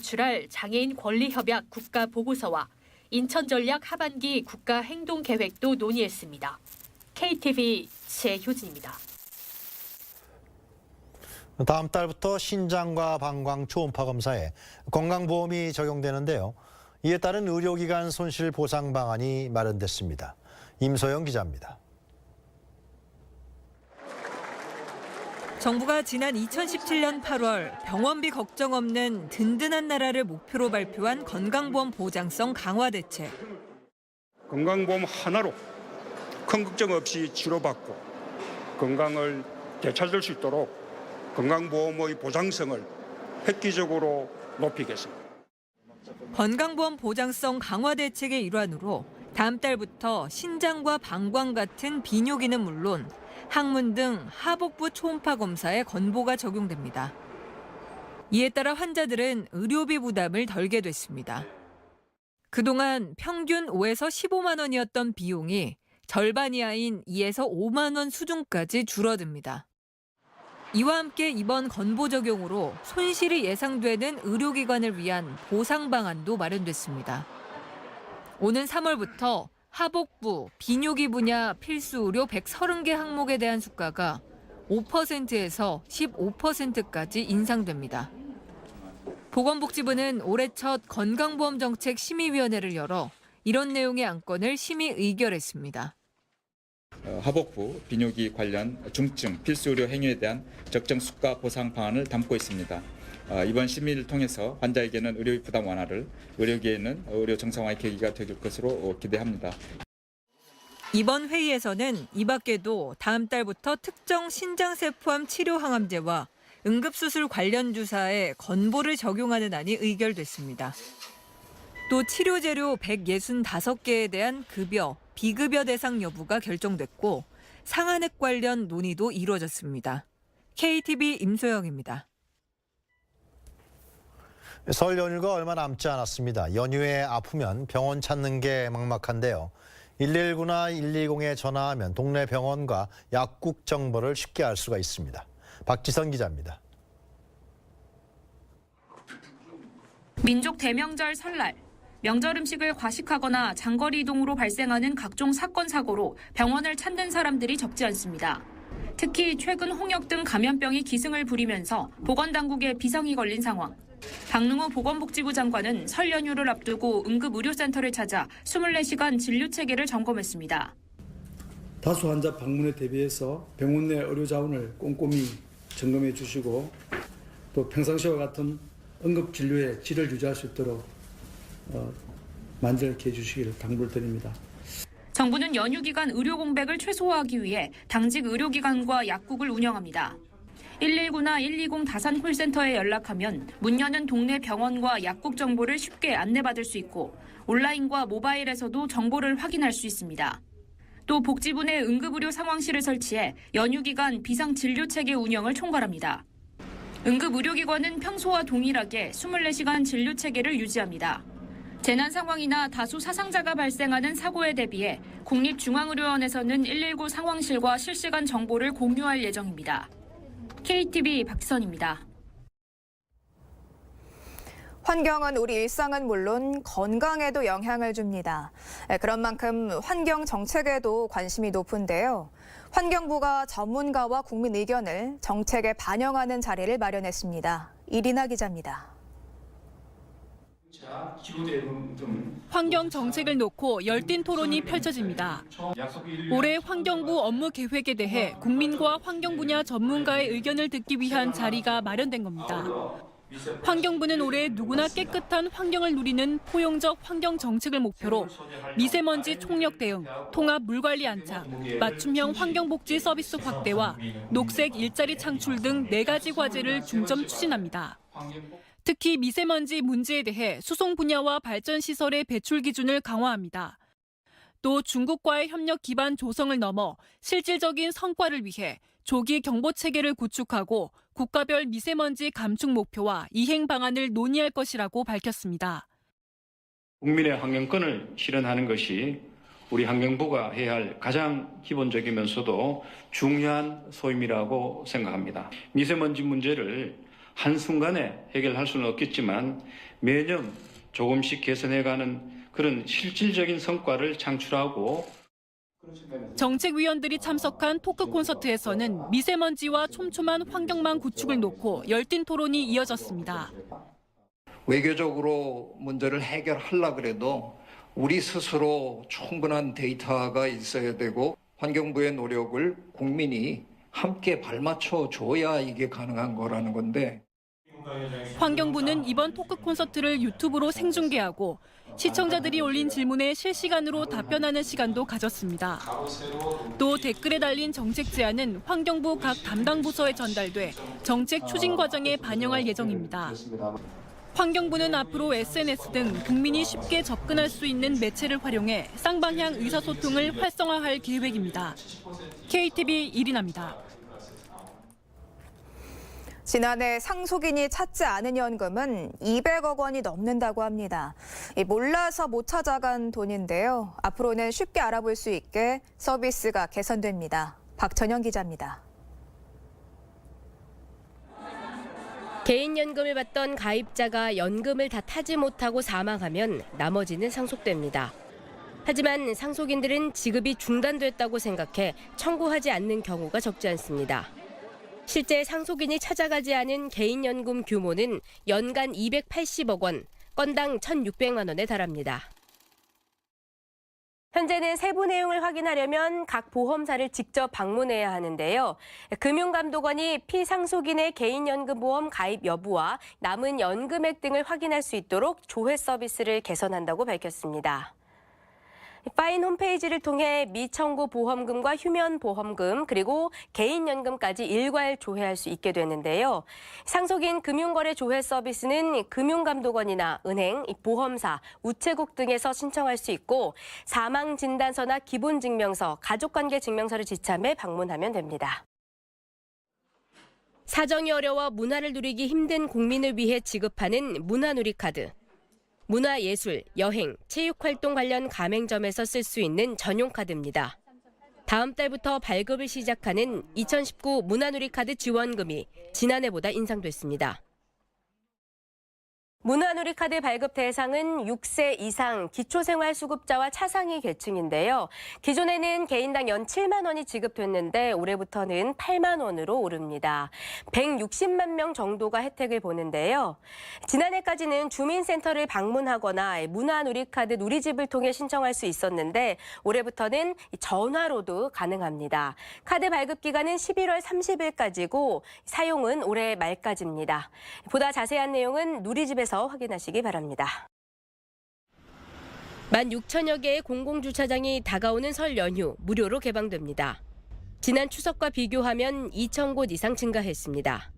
제출할 장애인 권리협약 국가보고서와 인천전략 하반기 국가행동계획도 논의했습니다. KTV 최효진입니다. 다음 달부터 신장과 방광 초음파 검사에 건강보험이 적용되는데요. 이에 따른 의료기관 손실 보상 방안이 마련됐습니다. 임소영 기자입니다. 정부가 지난 2017년 8월 병원비 걱정 없는 든든한 나라를 목표로 발표한 건강보험 보장성 강화 대책. 건강보험 하나로 큰 걱정 없이 치료받고 건강을 되찾을 수 있도록 건강보험의 보장성을 획기적으로 높이겠습니다. 건강보험 보장성 강화 대책의 일환으로 다음 달부터 신장과 방광 같은 비뇨기는 물론 항문 등 하복부 초음파 검사에 건보가 적용됩니다. 이에 따라 환자들은 의료비 부담을 덜게 됐습니다. 그동안 평균 5에서 15만 원이었던 비용이 절반 이하인 2에서 5만 원 수준까지 줄어듭니다. 이와 함께 이번 건보 적용으로 손실이 예상되는 의료기관을 위한 보상 방안도 마련됐습니다. 오는 3월부터 하복부, 비뇨기 분야 필수 의료 130개 항목에 대한 수가가 5%에서 15%까지 인상됩니다. 보건복지부는 올해 첫 건강보험정책심의위원회를 열어 이런 내용의 안건을 심의 의결했습니다. 하복부, 비뇨기 관련 중증 필수 의료 행위에 대한 적정 수가 보상 방안을 담고 있습니다. 이번 심의를 통해서 환자에게는 의료비 부담 완화를, 의료계에는 의료 정상화의 계기가 될 것으로 기대합니다. 이번 회의에서는 이 밖에도 다음 달부터 특정 신장세포암 치료 항암제와 응급수술 관련 주사에 건보를 적용하는 안이 의결됐습니다. 또 치료재료 165개에 대한 급여, 비급여 대상 여부가 결정됐고 상한액 관련 논의도 이루어졌습니다. KTV 임소영입니다. 설 연휴가 얼마 남지 않았습니다. 연휴에 아프면 병원 찾는 게 막막한데요. 119나 120에 전화하면 동네 병원과 약국 정보를 쉽게 알 수가 있습니다. 박지선 기자입니다. 민족 대명절 설날, 명절 음식을 과식하거나 장거리 이동으로 발생하는 각종 사건, 사고로 병원을 찾는 사람들이 적지 않습니다. 특히 최근 홍역 등 감염병이 기승을 부리면서 보건당국에 비상이 걸린 상황. 박능호 보건복지부 장관은 설 연휴를 앞두고 응급의료센터를 찾아 24시간 진료체계를 점검했습니다. 다수 환자 방문에 대비해서 병원 내 의료 자원을 꼼꼼히 점검해 주시고 또 평상시와 같은 응급진료의 질을 유지할 수 있도록 만전을 기해 주시기를 당부를 드립니다. 정부는 연휴 기간 의료 공백을 최소화하기 위해 당직 의료기관과 약국을 운영합니다. 119나 120 다산 콜센터에 연락하면 문 여는 동네 병원과 약국 정보를 쉽게 안내받을 수 있고 온라인과 모바일에서도 정보를 확인할 수 있습니다. 또 복지부 내 응급의료 상황실을 설치해 연휴 기간 비상진료체계 운영을 총괄합니다. 응급의료기관은 평소와 동일하게 24시간 진료체계를 유지합니다. 재난 상황이나 다수 사상자가 발생하는 사고에 대비해 국립중앙의료원에서는 119 상황실과 실시간 정보를 공유할 예정입니다. KTV 박지선입니다. 환경은 우리 일상은 물론 건강에도 영향을 줍니다. 그런 만큼 환경 정책에도 관심이 높은데요. 환경부가 전문가와 국민 의견을 정책에 반영하는 자리를 마련했습니다. 이리나 기자입니다. 환경 정책을 놓고 열띤 토론이 펼쳐집니다. 올해 환경부 업무 계획에 대해 국민과 환경 분야 전문가의 의견을 듣기 위한 자리가 마련된 겁니다. 환경부는 올해 누구나 깨끗한 환경을 누리는 포용적 환경 정책을 목표로 미세먼지 총력 대응, 통합 물관리 안착, 맞춤형 환경복지 서비스 확대와 녹색 일자리 창출 등 4가지 과제를 중점 추진합니다. 특히 미세먼지 문제에 대해 수송 분야와 발전 시설의 배출 기준을 강화합니다. 또 중국과의 협력 기반 조성을 넘어 실질적인 성과를 위해 조기 경보 체계를 구축하고 국가별 미세먼지 감축 목표와 이행 방안을 논의할 것이라고 밝혔습니다. 국민의 환경권을 실현하는 것이 우리 환경부가 해야 할 가장 기본적이면서도 중요한 소임이라고 생각합니다. 미세먼지 문제를 한순간에 해결할 수는 없겠지만 매년 조금씩 개선해가는 그런 실질적인 성과를 창출하고 정책위원들이 참석한 토크 콘서트에서는 미세먼지와 촘촘한 환경망 구축을 놓고 열띤 토론이 이어졌습니다. 외교적으로 문제를 해결하려고 그래도 우리 스스로 충분한 데이터가 있어야 되고 환경부의 노력을 국민이 함께 발맞춰 줘야 이게 가능한 거라는 건데. 환경부는 이번 토크 콘서트를 유튜브로 생중계하고 시청자들이 올린 질문에 실시간으로 답변하는 시간도 가졌습니다. 또 댓글에 달린 정책 제안은 환경부 각 담당 부서에 전달돼 정책 추진 과정에 반영할 예정입니다. 환경부는 앞으로 SNS 등 국민이 쉽게 접근할 수 있는 매체를 활용해 쌍방향 의사소통을 활성화할 계획입니다. KTV 이리나입니다. 지난해 상속인이 찾지 않은 연금은 200억 원이 넘는다고 합니다. 몰라서 못 찾아간 돈인데요. 앞으로는 쉽게 알아볼 수 있게 서비스가 개선됩니다. 박천영 기자입니다. 개인연금을 받던 가입자가 연금을 다 타지 못하고 사망하면 나머지는 상속됩니다. 하지만 상속인들은 지급이 중단됐다고 생각해 청구하지 않는 경우가 적지 않습니다. 실제 상속인이 찾아가지 않은 개인연금 규모는 연간 280억 원, 건당 1,600만 원에 달합니다. 현재는 세부 내용을 확인하려면 각 보험사를 직접 방문해야 하는데요. 금융감독원이 피상속인의 개인연금보험 가입 여부와 남은 연금액 등을 확인할 수 있도록 조회 서비스를 개선한다고 밝혔습니다. 파인 홈페이지를 통해 미청구 보험금과 휴면 보험금 그리고 개인연금까지 일괄 조회할 수 있게 되는데요. 상속인 금융거래 조회 서비스는 금융감독원이나 은행, 보험사, 우체국 등에서 신청할 수 있고 사망진단서나 기본증명서, 가족관계증명서를 지참해 방문하면 됩니다. 사정이 어려워 문화를 누리기 힘든 국민을 위해 지급하는 문화누리카드. 문화예술, 여행, 체육활동 관련 가맹점에서 쓸 수 있는 전용 카드입니다. 다음 달부터 발급을 시작하는 2019 문화누리카드 지원금이 지난해보다 인상됐습니다. 문화누리카드 발급 대상은 6세 이상 기초생활수급자와 차상위 계층인데요. 기존에는 개인당 연 7만 원이 지급됐는데 올해부터는 8만 원으로 오릅니다. 160만 명 정도가 혜택을 보는데요. 지난해까지는 주민센터를 방문하거나 문화누리카드 누리집을 통해 신청할 수 있었는데 올해부터는 전화로도 가능합니다. 카드 발급 기간은 11월 30일까지고 사용은 올해 말까지입니다. 보다 자세한 내용은 누리집에서 확인하시기 바랍니다. 16,000여 개의 공공주차장이 다가오는 설 연휴 무료로 개방됩니다. 지난 추석과 비교하면 2,000곳 이상 증가했습니다.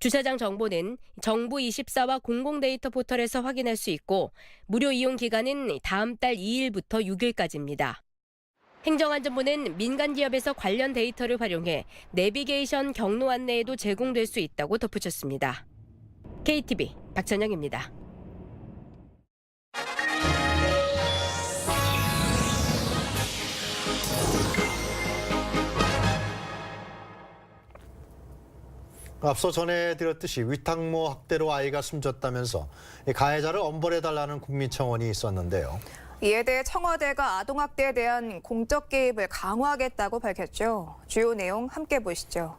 주차장 정보는 정부24와 공공데이터 포털에서 확인할 수 있고 무료 이용 기간은 다음 달 2일부터 6일까지입니다. 행정안전부는 민간기업에서 관련 데이터를 활용해 내비게이션 경로 안내에도 제공될 수 있다고 덧붙였습니다. KTV 박찬영입니다. 앞서 전해드렸듯이 위탁모 학대로 아이가 숨졌다면서 가해자를 엄벌해달라는 국민청원이 있었는데요. 이에 대해 청와대가 아동학대에 대한 공적 개입을 강화하겠다고 밝혔죠. 주요 내용 함께 보시죠.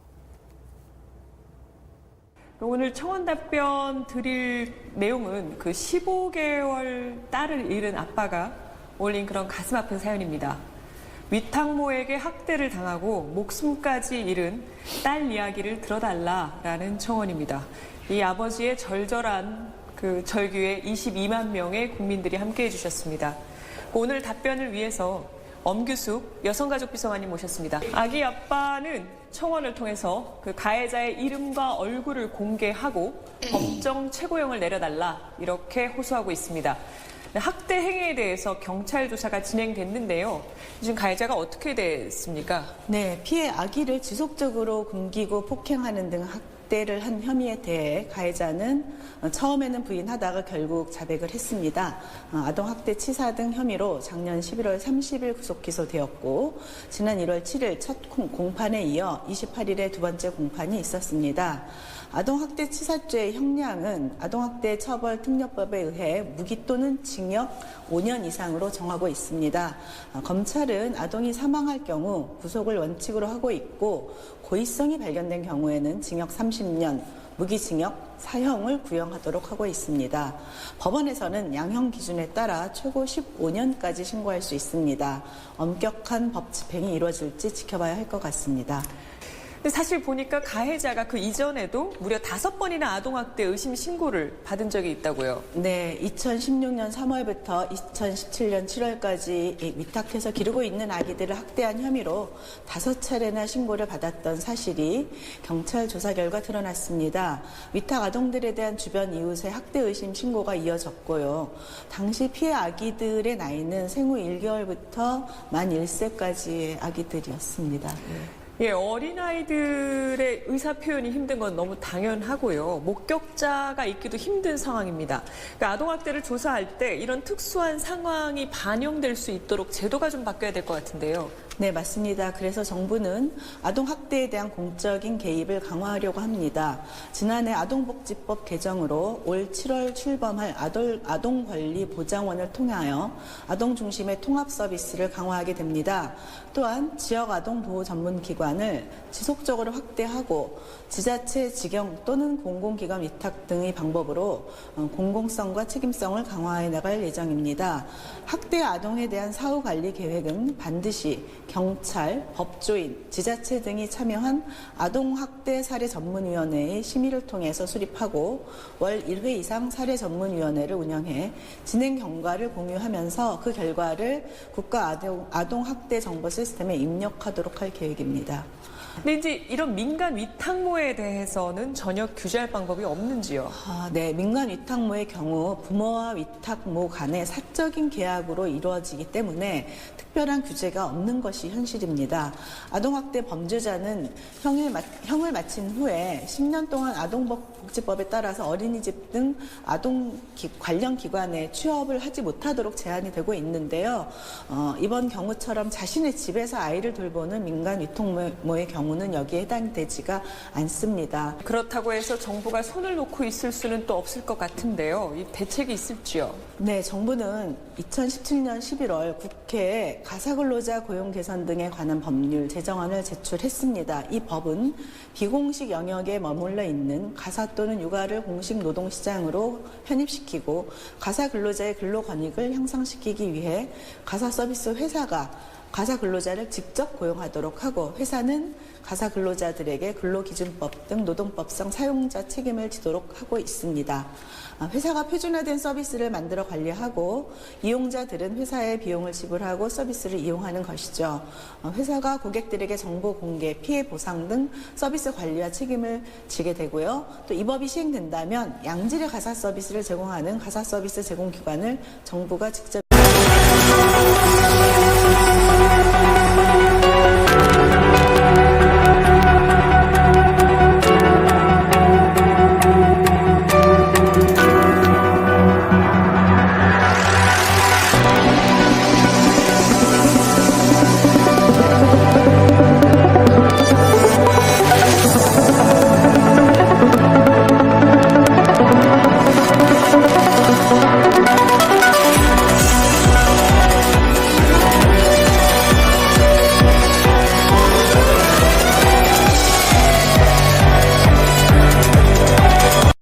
오늘 청원 답변 드릴 내용은 그 15개월 딸을 잃은 아빠가 올린 그런 가슴 아픈 사연입니다. 위탁모에게 학대를 당하고 목숨까지 잃은 딸 이야기를 들어달라라는 청원입니다. 이 아버지의 절절한 그 절규에 22만 명의 국민들이 함께해 주셨습니다. 오늘 답변을 위해서 엄규숙 여성가족비서관님 모셨습니다. 아기 아빠는 청원을 통해서 그 가해자의 이름과 얼굴을 공개하고 법정 최고형을 내려달라 이렇게 호소하고 있습니다. 학대 행위에 대해서 경찰 조사가 진행됐는데요. 지금 가해자가 어떻게 됐습니까? 네, 피해 아기를 지속적으로 굶기고 폭행하는 등 학대를 한 혐의에 대해 가해자는 처음에는 부인하다가 결국 자백을 했습니다. 아동학대 치사 등 혐의로 작년 11월 30일 구속 기소되었고 지난 1월 7일 첫 공판에 이어 28일에 두 번째 공판이 있었습니다. 아동학대치사죄의 형량은 아동학대처벌특례법에 의해 무기 또는 징역 5년 이상으로 정하고 있습니다. 검찰은 아동이 사망할 경우 구속을 원칙으로 하고 있고 고의성이 발견된 경우에는 징역 30년, 무기징역, 사형을 구형하도록 하고 있습니다. 법원에서는 양형 기준에 따라 최고 15년까지 신고할 수 있습니다. 엄격한 법 집행이 이루어질지 지켜봐야 할 것 같습니다. 근데 사실 보니까 가해자가 그 이전에도 무려 5번이나 아동학대 의심 신고를 받은 적이 있다고요. 네, 2016년 3월부터 2017년 7월까지 위탁해서 기르고 있는 아기들을 학대한 혐의로 5차례나 신고를 받았던 사실이 경찰 조사 결과 드러났습니다. 위탁 아동들에 대한 주변 이웃의 학대 의심 신고가 이어졌고요. 당시 피해 아기들의 나이는 생후 1개월부터 만 1세까지의 아기들이었습니다. 예, 어린아이들의 의사 표현이 힘든 건 너무 당연하고요. 목격자가 있기도 힘든 상황입니다. 그러니까 아동학대를 조사할 때 이런 특수한 상황이 반영될 수 있도록 제도가 좀 바뀌어야 될 것 같은데요. 네, 맞습니다. 그래서 정부는 아동학대에 대한 공적인 개입을 강화하려고 합니다. 지난해 아동복지법 개정으로 올 7월 출범할 아동권리보장원을 통하여 아동 중심의 통합 서비스를 강화하게 됩니다. 또한 지역 아동보호 전문기관을 지속적으로 확대하고 지자체, 직영 또는 공공기관 위탁 등의 방법으로 공공성과 책임성을 강화해 나갈 예정입니다. 학대 아동에 대한 사후관리 계획은 반드시 경찰, 법조인, 지자체 등이 참여한 아동학대 사례전문위원회의 심의를 통해서 수립하고 월 1회 이상 사례전문위원회를 운영해 진행 경과를 공유하면서 그 결과를 국가 아동학대 정보 시스템에 입력하도록 할 계획입니다. 근데 이제 이런 민간 위탁모에 대해서는 전혀 규제할 방법이 없는지요? 네, 민간 위탁모의 경우 부모와 위탁모 간의 사적인 계약으로 이루어지기 때문에 특별한 규제가 없는 것이 현실입니다. 아동학대 범죄자는 형을 마친 후에 10년 동안 아동복지법에 따라서 어린이집 등 아동 관련 기관에 취업을 하지 못하도록 제한이 되고 있는데요. 이번 경우처럼 자신의 집에서 아이를 돌보는 민간 위탁모의 경우는 여기에 해당되지가 않습니다. 그렇다고 해서 정부가 손을 놓고 있을 수는 또 없을 것 같은데요. 이 대책이 있을지요? 네, 정부는 2017년 11월 국회에 가사근로자 고용 개선 등에 관한 법률 제정안을 제출했습니다. 이 법은 비공식 영역에 머물러 있는 가사 또는 육아를 공식 노동시장으로 편입시키고 가사근로자의 근로권익을 향상시키기 위해 가사서비스 회사가 가사근로자를 직접 고용하도록 하고 회사는 가사근로자들에게 근로기준법 등 노동법상 사용자 책임을 지도록 하고 있습니다. 회사가 표준화된 서비스를 만들어 관리하고 이용자들은 회사의 비용을 지불하고 서비스를 이용하는 것이죠. 회사가 고객들에게 정보 공개, 피해 보상 등 서비스 관리와 책임을 지게 되고요. 또 이 법이 시행된다면 양질의 가사 서비스를 제공하는 가사 서비스 제공기관을 정부가 직접